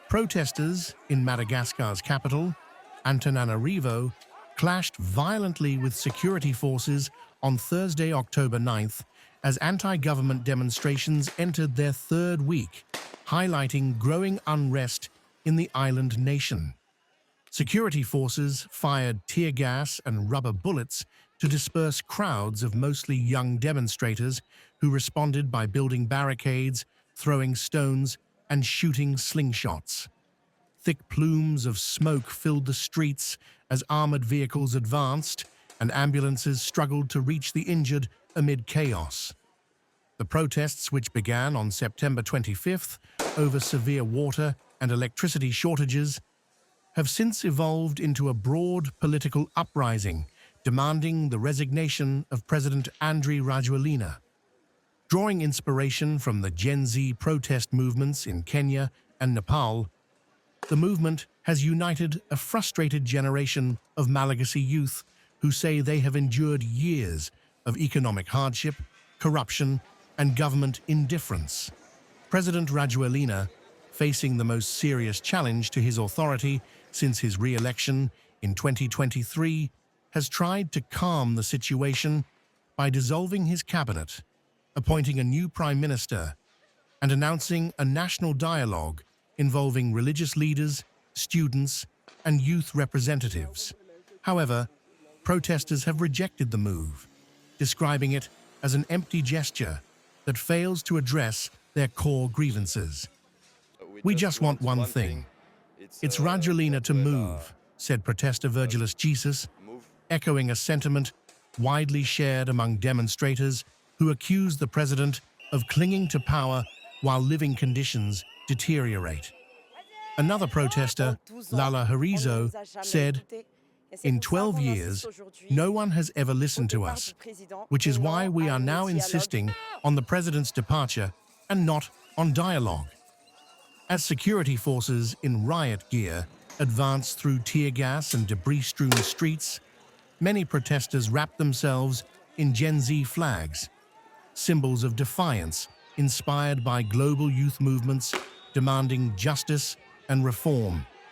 Protesters in Madagascar's capital, Antananarivo, clashed violently with security forces on Thursday, October 9th, as anti-government demonstrations entered their third week, highlighting growing unrest in the island nation. Security forces fired tear gas and rubber bullets to disperse crowds of mostly young demonstrators who responded by building barricades, throwing stones, and shooting slingshots. Thick plumes of smoke filled the streets as armored vehicles advanced and ambulances struggled to reach the injured amid chaos. The protests, which began on September 25th over severe water and electricity shortages, have since evolved into a broad political uprising demanding the resignation of President Andry Rajoelina. Drawing inspiration from the Gen Z protest movements in Kenya and Nepal, the movement has united a frustrated generation of Malagasy youth who say they have endured years of economic hardship, corruption, and government indifference. President Rajoelina, facing the most serious challenge to his authority since his re-election in 2023, has tried to calm the situation by dissolving his cabinet, appointing a new prime minister, and announcing a national dialogue involving religious leaders, students, and youth representatives. However, protesters have rejected the move, describing it as an empty gesture that fails to address their core grievances. "We just want one thing. It's Rajoelina to move," said protester Virgilus Jesus, echoing a sentiment widely shared among demonstrators who accuse the president of clinging to power while living conditions deteriorate. Another protester, Lala Harizo, said, "In 12 years, no one has ever listened to us, which is why we are now insisting on the president's departure and not on dialogue." As security forces in riot gear advanced through tear gas and debris-strewn streets, many protesters wrapped themselves in Gen Z flags, symbols of defiance inspired by global youth movements demanding justice and reform.